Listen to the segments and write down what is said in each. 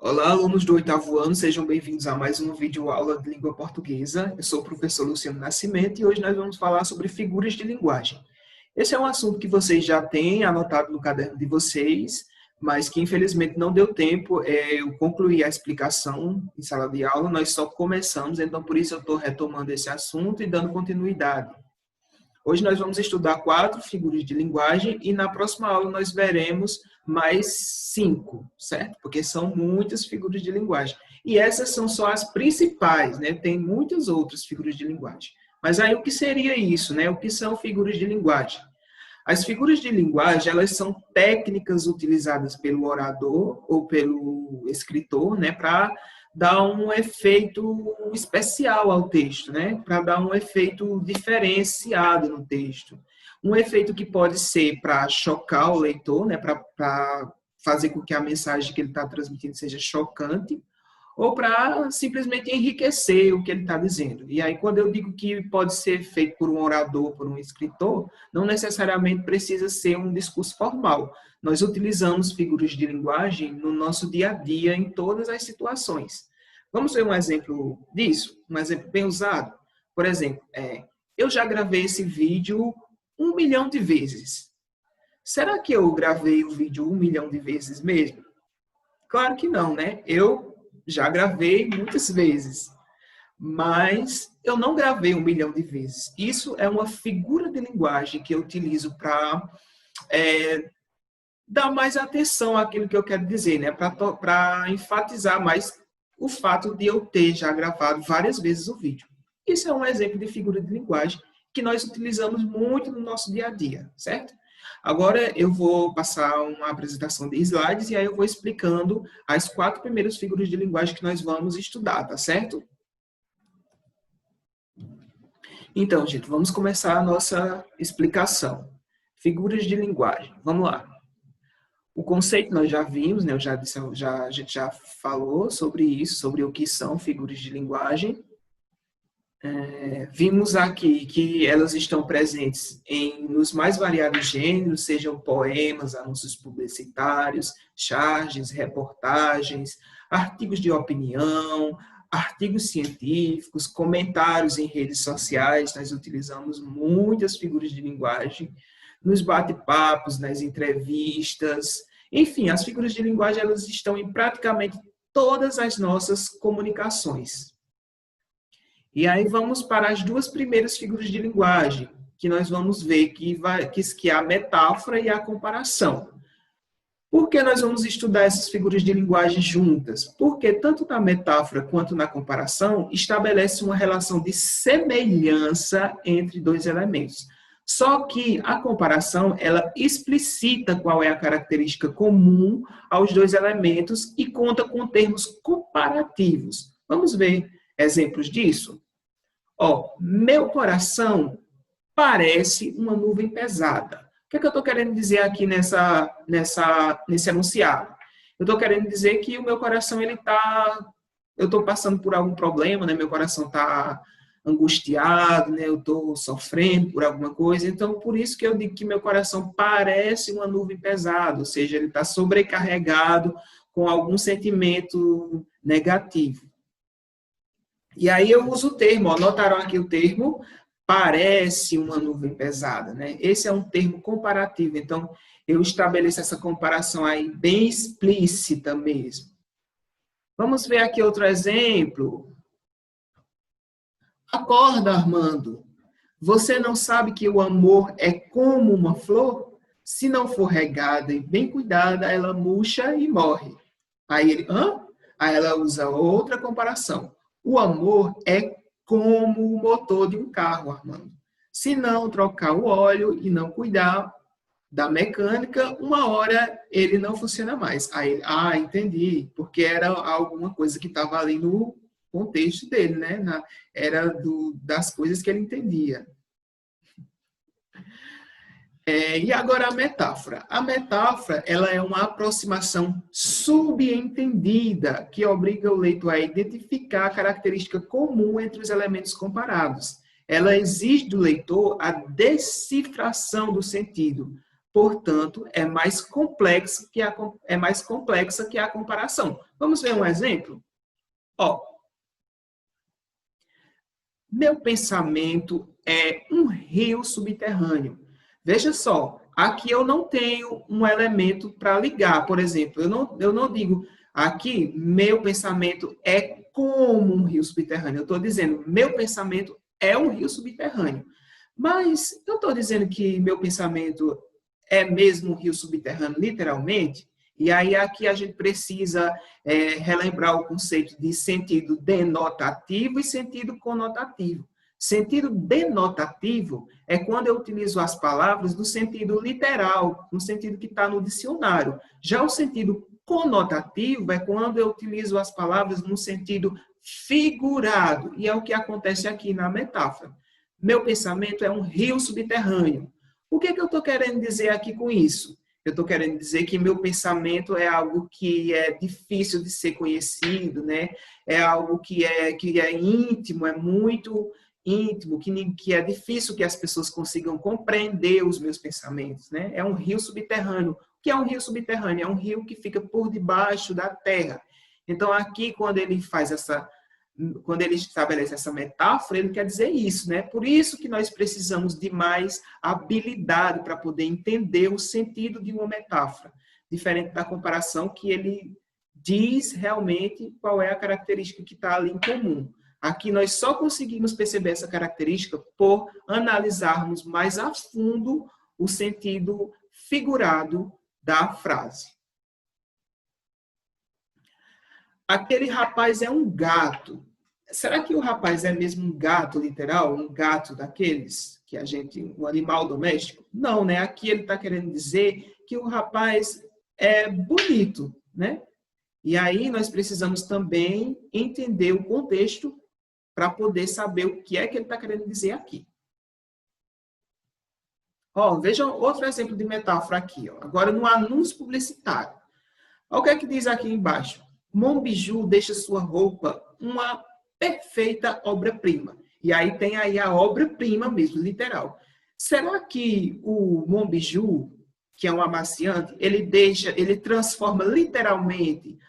Olá, alunos do oitavo ano, sejam bem-vindos a mais uma videoaula de língua portuguesa. Eu sou o professor Luciano Nascimento e hoje nós vamos falar sobre figuras de linguagem. Esse é um assunto que vocês já têm anotado no caderno de vocês, mas que infelizmente não deu tempo eu concluir a explicação em sala de aula, nós só começamos, então por isso eu estou retomando esse assunto e dando continuidade. Hoje nós vamos estudar 4 figuras de linguagem e na próxima aula nós veremos mais 5, certo? Porque são muitas figuras de linguagem. E essas são só as principais, né? Tem muitas outras figuras de linguagem. Mas aí o que seria isso, né? O que são figuras de linguagem? As figuras de linguagem, elas são técnicas utilizadas pelo orador ou pelo escritor, né, para dar um efeito especial ao texto, né, para dar um efeito diferenciado no texto. Um efeito que pode ser para chocar o leitor, né, para fazer com que a mensagem que ele está transmitindo seja chocante, ou para simplesmente enriquecer o que ele está dizendo. E aí, quando eu digo que pode ser feito por um orador, por um escritor, não necessariamente precisa ser um discurso formal. Nós utilizamos figuras de linguagem no nosso dia a dia, em todas as situações. Vamos ver um exemplo disso? Um exemplo bem usado? Por exemplo, eu já gravei esse vídeo 1 milhão de vezes. Será que eu gravei o vídeo 1 milhão de vezes mesmo? Claro que não, né? Eu já gravei muitas vezes, mas eu não gravei 1 milhão de vezes. Isso é uma figura de linguagem que eu utilizo para dar mais atenção àquilo que eu quero dizer, né? Para enfatizar mais o fato de eu ter já gravado várias vezes o vídeo. Isso é um exemplo de figura de linguagem que nós utilizamos muito no nosso dia a dia, certo? Agora eu vou passar uma apresentação de slides e aí eu vou explicando as 4 primeiras figuras de linguagem que nós vamos estudar, tá certo? Então, gente, vamos começar a nossa explicação. Figuras de linguagem, vamos lá. O conceito nós já vimos, né? A gente já falou sobre isso, sobre o que são figuras de linguagem. Vimos aqui que elas estão presentes nos mais variados gêneros, sejam poemas, anúncios publicitários, charges, reportagens, artigos de opinião, artigos científicos, comentários em redes sociais. Nós utilizamos muitas figuras de linguagem nos bate-papos, nas entrevistas. Enfim, as figuras de linguagem elas estão em praticamente todas as nossas comunicações. E aí vamos para as 2 primeiras figuras de linguagem, que nós vamos ver que é a metáfora e a comparação. Por que nós vamos estudar essas figuras de linguagem juntas? Porque tanto na metáfora quanto na comparação estabelece uma relação de semelhança entre 2 elementos. Só que a comparação, ela explicita qual é a característica comum aos 2 elementos e conta com termos comparativos. Vamos ver exemplos disso? Meu coração parece uma nuvem pesada. O que é que eu estou querendo dizer aqui nesse enunciado? Eu estou querendo dizer que o meu coração, eu estou passando por algum problema, né? Meu coração está angustiado, né? Eu estou sofrendo por alguma coisa. Então, por isso que eu digo que meu coração parece uma nuvem pesada, ou seja, ele está sobrecarregado com algum sentimento negativo. E aí eu uso o termo, notaram aqui o termo, parece uma nuvem pesada, né? Esse é um termo comparativo, então eu estabeleço essa comparação aí bem explícita mesmo. Vamos ver aqui outro exemplo. Acorda, Armando. Você não sabe que o amor é como uma flor? Se não for regada e bem cuidada, ela murcha e morre. Aí ele, Aí ela usa outra comparação. O amor é como o motor de um carro, Armando. Se não trocar o óleo e não cuidar da mecânica, uma hora ele não funciona mais. Aí, entendi, porque era alguma coisa que estava ali no contexto dele, né? Era das coisas que ele entendia. E agora a metáfora. A metáfora, ela é uma aproximação subentendida que obriga o leitor a identificar a característica comum entre os elementos comparados. Ela exige do leitor a decifração do sentido, portanto, é mais complexa que a comparação. Vamos ver um exemplo? Ó, meu pensamento é um rio subterrâneo. Veja só, aqui eu não tenho um elemento para ligar, por exemplo. Eu não digo aqui, meu pensamento é como um rio subterrâneo. Eu estou dizendo, meu pensamento é um rio subterrâneo. Mas eu estou dizendo que meu pensamento é mesmo um rio subterrâneo, literalmente? E aí aqui a gente precisa relembrar o conceito de sentido denotativo e sentido conotativo. Sentido denotativo é quando eu utilizo as palavras no sentido literal, no sentido que está no dicionário. Já o sentido conotativo é quando eu utilizo as palavras no sentido figurado, e é o que acontece aqui na metáfora. Meu pensamento é um rio subterrâneo. O que eu estou querendo dizer aqui com isso? Eu estou querendo dizer que meu pensamento é algo que é difícil de ser conhecido, né? É algo que é íntimo, é muito íntimo, que é difícil que as pessoas consigam compreender os meus pensamentos, né? É um rio subterrâneo. O que é um rio subterrâneo? É um rio que fica por debaixo da terra. Então, aqui, quando ele estabelece essa metáfora, ele quer dizer isso, né? Por isso que nós precisamos de mais habilidade para poder entender o sentido de uma metáfora, diferente da comparação que ele diz realmente qual é a característica que está ali em comum. Aqui nós só conseguimos perceber essa característica por analisarmos mais a fundo o sentido figurado da frase. Aquele rapaz é um gato. Será que o rapaz é mesmo um gato literal? Um gato daqueles que um animal doméstico? Não, né? Aqui ele está querendo dizer que o rapaz é bonito, né? E aí nós precisamos também entender o contexto para poder saber o que é que ele está querendo dizer aqui. Ó, vejam outro exemplo de metáfora aqui. Ó. Agora, no anúncio publicitário. Olha o que é que diz aqui embaixo. Monbiju deixa sua roupa uma perfeita obra-prima. E aí tem aí a obra-prima mesmo, literal. Será que o Monbiju, que é um amaciante, ele transforma literalmente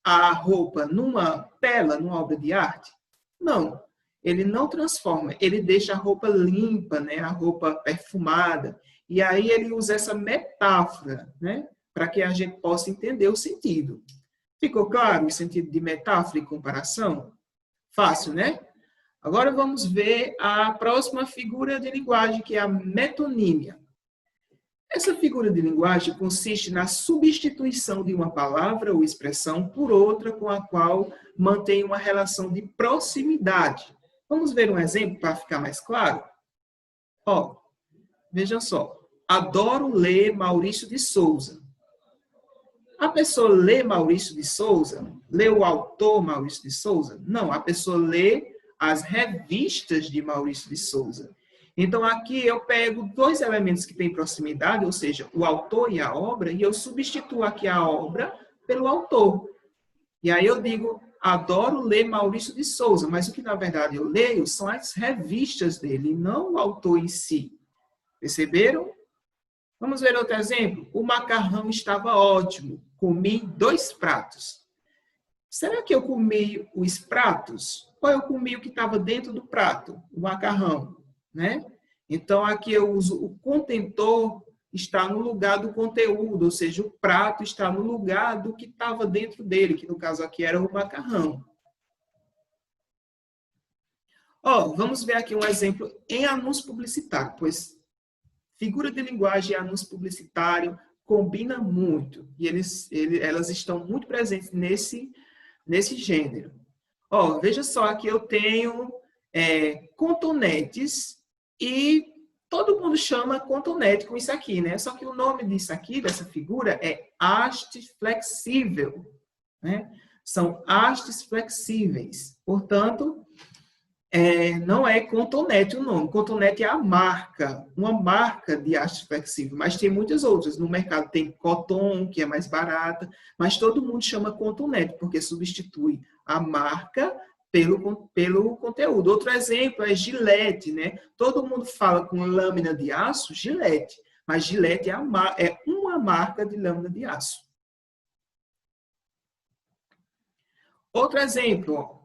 a roupa numa tela, numa obra de arte? Não, ele não transforma, ele deixa a roupa limpa, né, a roupa perfumada. E aí ele usa essa metáfora, né, para que a gente possa entender o sentido. Ficou claro o sentido de metáfora e comparação? Fácil, né? Agora vamos ver a próxima figura de linguagem, que é a metonímia. Essa figura de linguagem consiste na substituição de uma palavra ou expressão por outra com a qual mantém uma relação de proximidade. Vamos ver um exemplo para ficar mais claro? Ó, vejam só. Adoro ler Maurício de Souza. A pessoa lê Maurício de Souza? Lê o autor Maurício de Souza? Não, a pessoa lê as revistas de Maurício de Souza. Então, aqui eu pego dois elementos que têm proximidade, ou seja, o autor e a obra, e eu substituo aqui a obra pelo autor. E aí eu digo, adoro ler Maurício de Souza, mas o que na verdade eu leio são as revistas dele, não o autor em si. Perceberam? Vamos ver outro exemplo. O macarrão estava ótimo. Comi 2 pratos. Será que eu comi os pratos? Ou eu comi o que estava dentro do prato? O macarrão, né? Então, aqui eu uso o contentor está no lugar do conteúdo, ou seja, o prato está no lugar do que estava dentro dele, que no caso aqui era o macarrão. Ó, vamos ver aqui um exemplo em anúncio publicitário, pois figura de linguagem e anúncio publicitário combinam muito, e elas estão muito presentes nesse gênero. Ó, veja só, aqui eu tenho contonetes, e todo mundo chama contonete com isso aqui, né? Só que o nome disso aqui, dessa figura, é haste flexível, né? São hastes flexíveis. Portanto, não é contonete o nome. Contonete é a marca, uma marca de haste flexível, mas tem muitas outras. No mercado tem Coton, que é mais barata, mas todo mundo chama contonete, porque substitui a marca pelo conteúdo. Outro exemplo é Gillette, né? Todo mundo fala com lâmina de aço, Gillette, mas Gillette é uma marca de lâmina de aço. Outro exemplo, ó.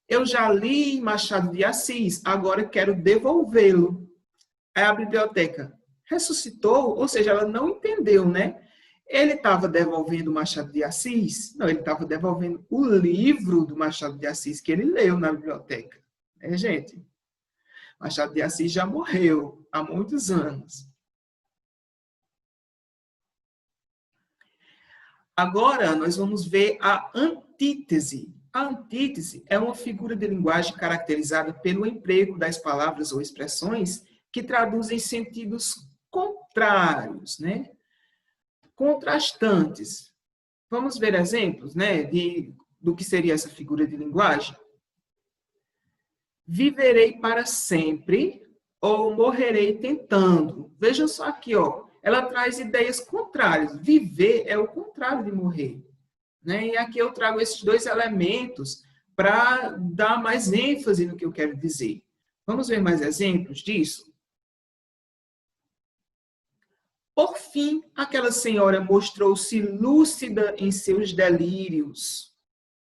Eu já li Machado de Assis, agora quero devolvê-lo. Aí a biblioteca ressuscitou, ou seja, ela não entendeu, né? Ele estava devolvendo o Machado de Assis? Não, ele estava devolvendo o livro do Machado de Assis que ele leu na biblioteca. É, gente? Machado de Assis já morreu há muitos anos. Agora, nós vamos ver a antítese. A antítese é uma figura de linguagem caracterizada pelo emprego das palavras ou expressões que traduzem sentidos contrários, né? Contrastantes. Vamos ver exemplos, né, do que seria essa figura de linguagem? Viverei para sempre ou morrerei tentando. Veja só aqui, ó. Ela traz ideias contrárias. Viver é o contrário de morrer. Né? E aqui eu trago esses dois elementos para dar mais ênfase no que eu quero dizer. Vamos ver mais exemplos disso? Por fim, aquela senhora mostrou-se lúcida em seus delírios.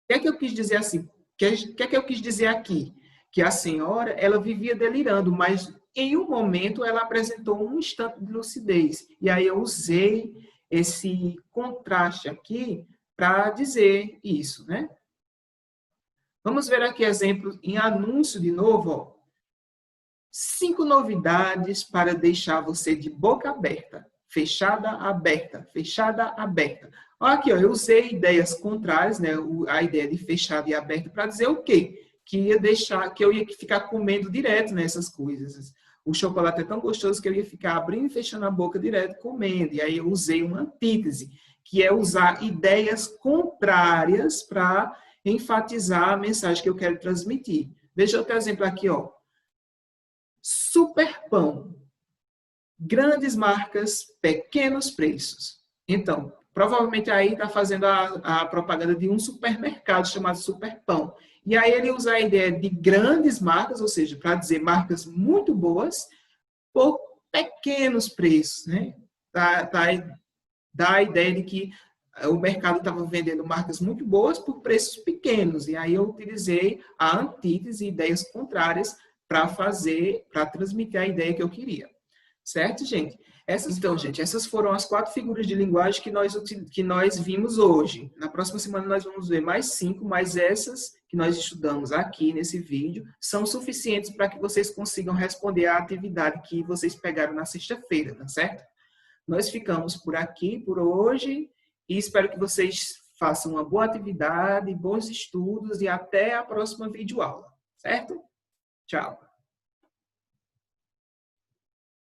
O que é que eu quis dizer assim? O que é que eu quis dizer aqui? Que a senhora, ela vivia delirando, mas em um momento ela apresentou um instante de lucidez. E aí eu usei esse contraste aqui para dizer isso, né? Vamos ver aqui exemplos em anúncio de novo, ó. 5 novidades para deixar você de boca aberta. Fechada, aberta. Fechada, aberta. Olha aqui, ó, eu usei ideias contrárias, né? A ideia de fechada e aberta para dizer o quê? Que eu ia ficar comendo direto nessas coisas. O chocolate é tão gostoso que eu ia ficar abrindo e fechando a boca direto comendo. E aí eu usei uma antítese, que é usar ideias contrárias para enfatizar a mensagem que eu quero transmitir. Veja outro exemplo aqui, ó. Super pão. Grandes marcas, pequenos preços. Então, provavelmente aí está fazendo a propaganda de um supermercado chamado Super Pão. E aí ele usa a ideia de grandes marcas, ou seja, para dizer marcas muito boas, por pequenos preços, né? Dá a ideia de que o mercado estava vendendo marcas muito boas por preços pequenos. E aí eu utilizei a antítese e ideias contrárias para transmitir a ideia que eu queria. Certo, gente? Essas foram as 4 figuras de linguagem que nós vimos hoje. Na próxima semana nós vamos ver mais 5, mas essas que nós estudamos aqui nesse vídeo são suficientes para que vocês consigam responder à atividade que vocês pegaram na sexta-feira, tá certo? Nós ficamos por aqui por hoje e espero que vocês façam uma boa atividade, bons estudos e até a próxima videoaula, certo? Tchau!